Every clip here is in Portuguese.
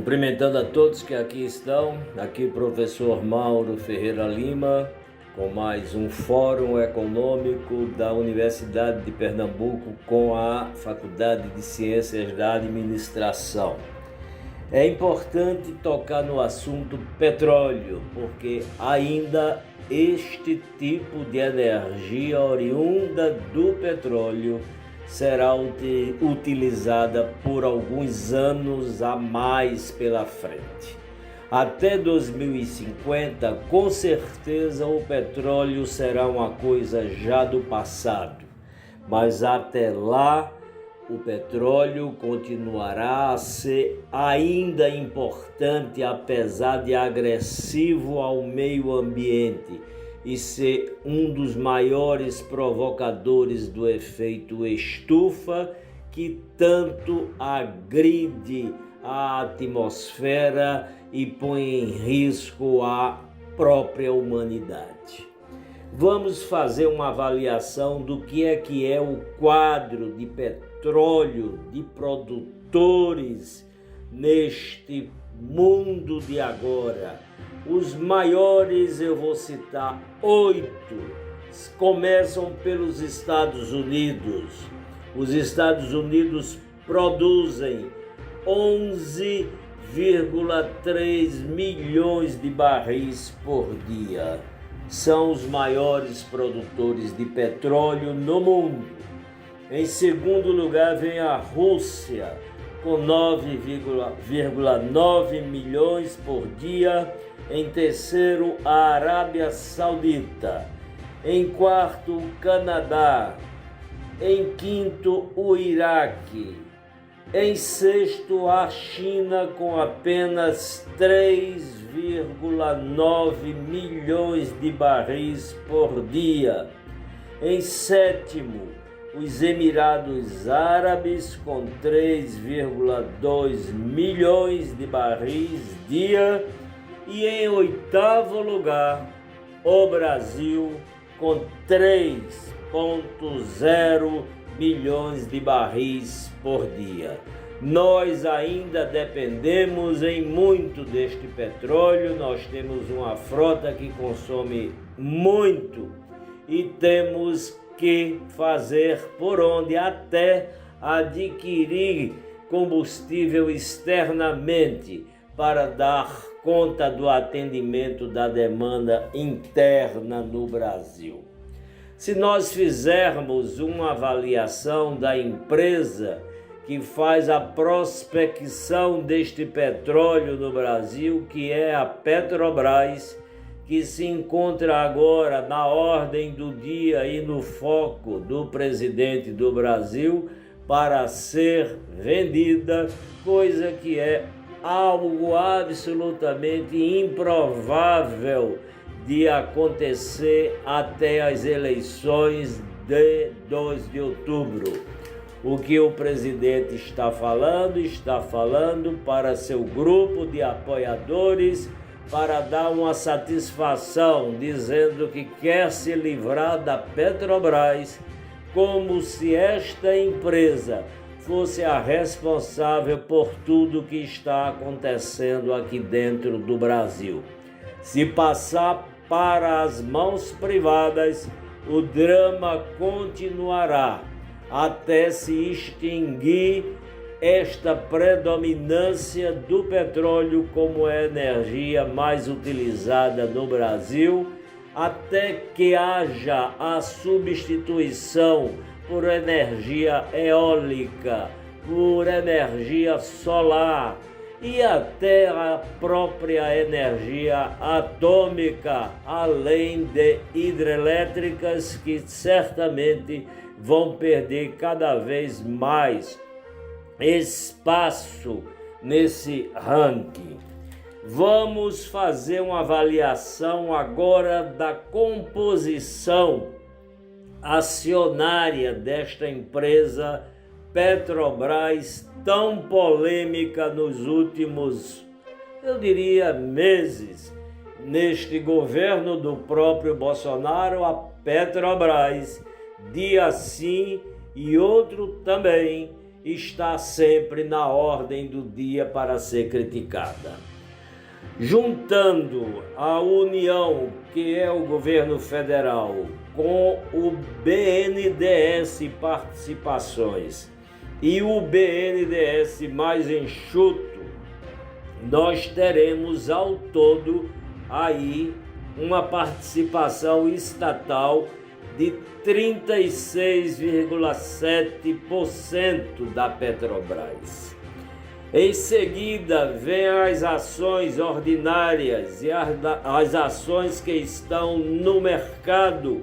Cumprimentando a todos que aqui estão, aqui professor Mauro Ferreira Lima, com mais um Fórum Econômico da Universidade de Pernambuco com a Faculdade de Ciências da Administração. É importante tocar no assunto petróleo, porque ainda este tipo de energia oriunda do petróleo será utilizada por alguns anos a mais pela frente. Até 2050, com certeza o petróleo será uma coisa já do passado, mas até lá o petróleo continuará a ser ainda importante, apesar de agressivo ao meio ambiente e ser um dos maiores provocadores do efeito estufa, que tanto agride a atmosfera e põe em risco a própria humanidade. Vamos fazer uma avaliação do que é o quadro de petróleo, de produtores neste mundo de agora. Os maiores, eu vou citar 8, começam pelos Estados Unidos. Os Estados Unidos produzem 11,3 milhões de barris por dia. São os maiores produtores de petróleo no mundo. Em segundo lugar vem a Rússia, com 9,9 milhões por dia. Em terceiro, a Arábia Saudita. Em quarto, o Canadá. Em quinto, o Iraque. Em sexto, a China, com apenas 3,9 milhões de barris por dia. Em sétimo, os Emirados Árabes, com 3,2 milhões de barris dia. E em oitavo lugar, o Brasil, com 3,0 milhões de barris por dia. Nós ainda dependemos em muito deste petróleo, nós temos uma frota que consome muito e temos que fazer por onde até adquirir combustível externamente para dar conta do atendimento da demanda interna no Brasil. Se nós fizermos uma avaliação da empresa que faz a prospecção deste petróleo no Brasil, que é a Petrobras, que se encontra agora na ordem do dia e no foco do presidente do Brasil para ser vendida, coisa que é algo absolutamente improvável de acontecer até as eleições de 2 de outubro. O que o presidente está falando para seu grupo de apoiadores, para dar uma satisfação, dizendo que quer se livrar da Petrobras, como se esta empresa fosse a responsável por tudo que está acontecendo aqui dentro do Brasil. Se passar para as mãos privadas, o drama continuará até se extinguir esta predominância do petróleo como a energia mais utilizada no Brasil, até que haja a substituição por energia eólica, por energia solar e até a própria energia atômica, além de hidrelétricas que certamente vão perder cada vez mais espaço nesse ranking. Vamos fazer uma avaliação agora da composição acionária desta empresa Petrobras, tão polêmica nos últimos, eu diria, meses. Neste governo do próprio Bolsonaro, a Petrobras, dia sim e outro também, está sempre na ordem do dia para ser criticada. Juntando a União, que é o governo federal, com o BNDES Participações e o BNDES mais enxuto, nós teremos ao todo aí uma participação estatal de 36,7% da Petrobras. Em seguida, vem as ações ordinárias e as ações que estão no mercado.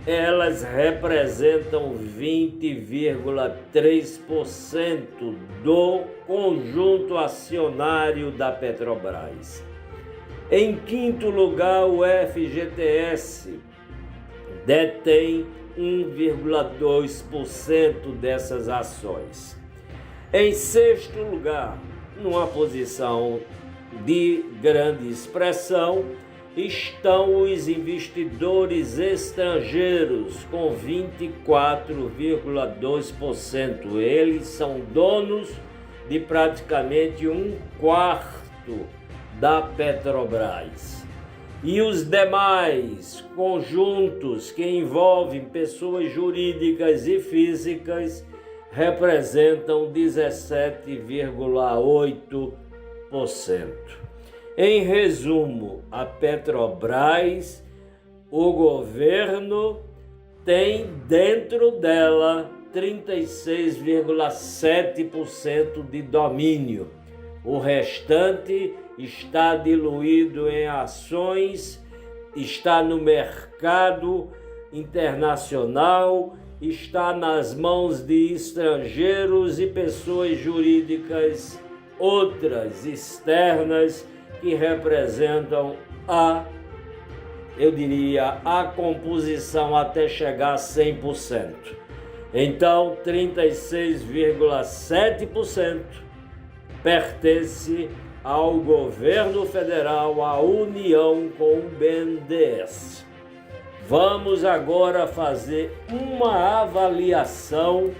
Elas representam 20,3% do conjunto acionário da Petrobras. Em quinto lugar, o FGTS detém 1,2% dessas ações. Em sexto lugar, numa posição de grande expressão, estão os investidores estrangeiros, com 24,2%. Eles são donos de praticamente 1/4 da Petrobras. E os demais conjuntos que envolvem pessoas jurídicas e físicas representam 17,8%. Em resumo, a Petrobras, o governo tem dentro dela 36,7% de domínio. O restante está diluído em ações, está no mercado internacional, está nas mãos de estrangeiros e pessoas jurídicas outras externas que representam a composição até chegar a 100%. Então, 36,7% pertence ao governo federal, à União com o BNDES. Vamos agora fazer uma avaliação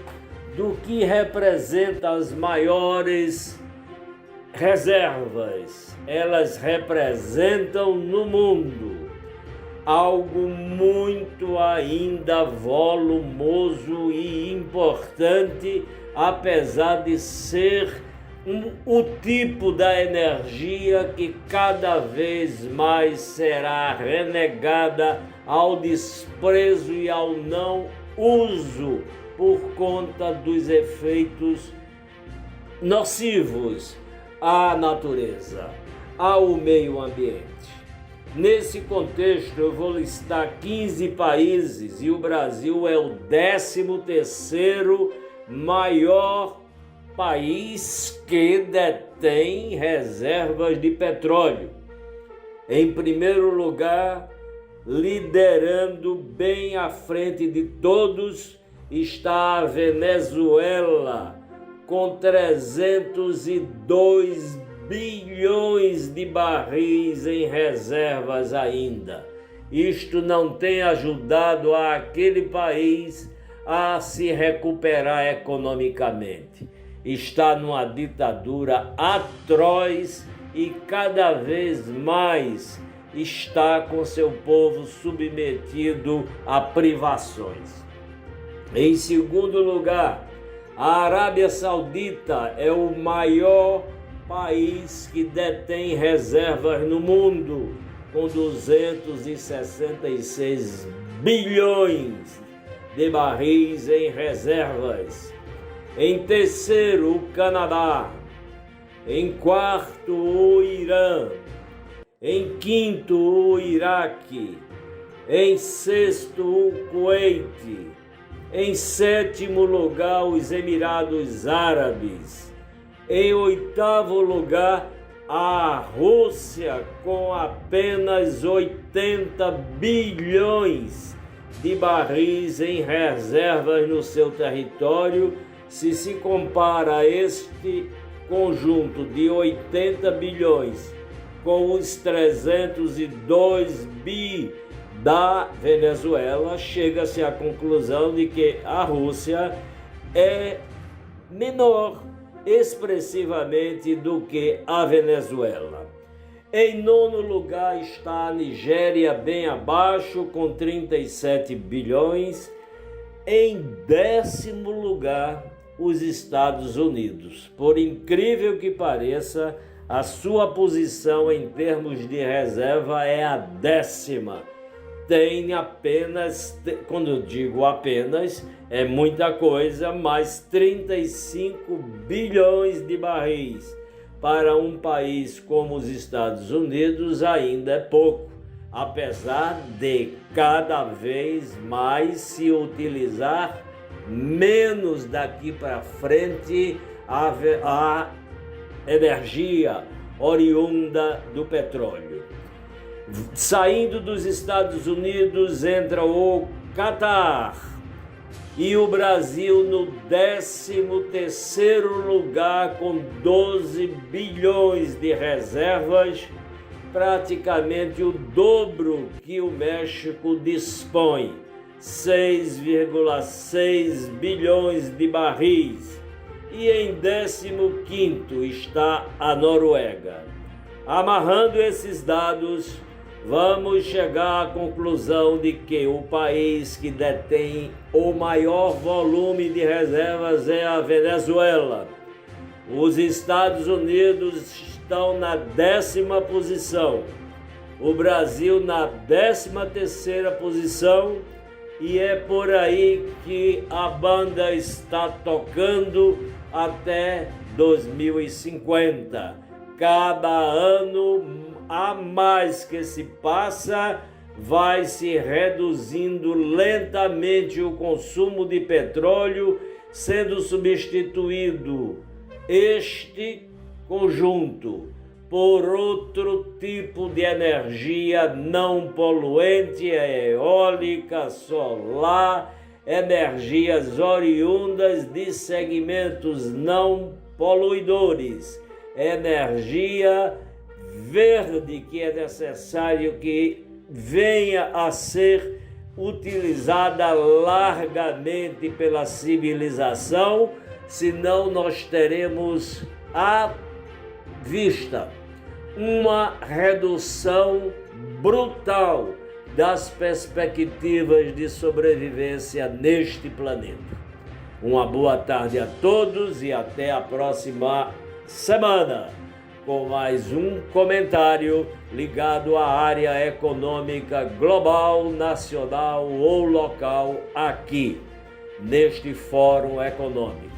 do que representa as maiores reservas. Elas representam no mundo algo muito ainda volumoso e importante, apesar de ser o tipo da energia que cada vez mais será renegada ao desprezo e ao não uso por conta dos efeitos nocivos à natureza, ao meio ambiente. Nesse contexto, eu vou listar 15 países e o Brasil é o 13º maior país que detém reservas de petróleo. Em primeiro lugar, liderando bem à frente de todos, está a Venezuela, com 302 bilhões de barris em reservas ainda. Isto não tem ajudado aquele país a se recuperar economicamente. Está numa ditadura atroz e cada vez mais está com seu povo submetido a privações. Em segundo lugar, a Arábia Saudita é o maior país que detém reservas no mundo, com 266 bilhões de barris em reservas. Em terceiro, o Canadá. Em quarto, o Irã. Em quinto, o Iraque. Em sexto, o Kuwait. Em sétimo lugar, os Emirados Árabes. Em oitavo lugar, a Rússia, com apenas 80 bilhões de barris em reservas no seu território. Se se compara este conjunto de 80 bilhões com os 302 bi da Venezuela, chega-se à conclusão de que a Rússia é menor expressivamente do que a Venezuela. Em nono lugar está a Nigéria, bem abaixo, com 37 bilhões. Em décimo lugar, os Estados Unidos. Por incrível que pareça, a sua posição em termos de reserva é a 10ª. Tem apenas, quando eu digo apenas, é muita coisa, mas 35 bilhões de barris. Para um país como os Estados Unidos ainda é pouco, apesar de cada vez mais se utilizar menos daqui para frente a energia oriunda do petróleo. Saindo dos Estados Unidos entra o Catar e o Brasil no 13º lugar com 12 bilhões de reservas, praticamente o dobro que o México dispõe, 6,6 bilhões de barris. E em 15º está a Noruega. Amarrando esses dados, vamos chegar à conclusão de que o país que detém o maior volume de reservas é a Venezuela. Os Estados Unidos estão na 10ª posição, o Brasil na 13ª posição, e é por aí que a banda está tocando até 2050. Cada ano a mais que se passa, vai se reduzindo lentamente o consumo de petróleo, sendo substituído este conjunto por outro tipo de energia não poluente, eólica, solar, energias oriundas de segmentos não poluidores, energia verde que é necessário que venha a ser utilizada largamente pela civilização, senão nós teremos à vista uma redução brutal das perspectivas de sobrevivência neste planeta. Uma boa tarde a todos e até a próxima semana, com mais um comentário ligado à área econômica global, nacional ou local aqui, neste Fórum Econômico.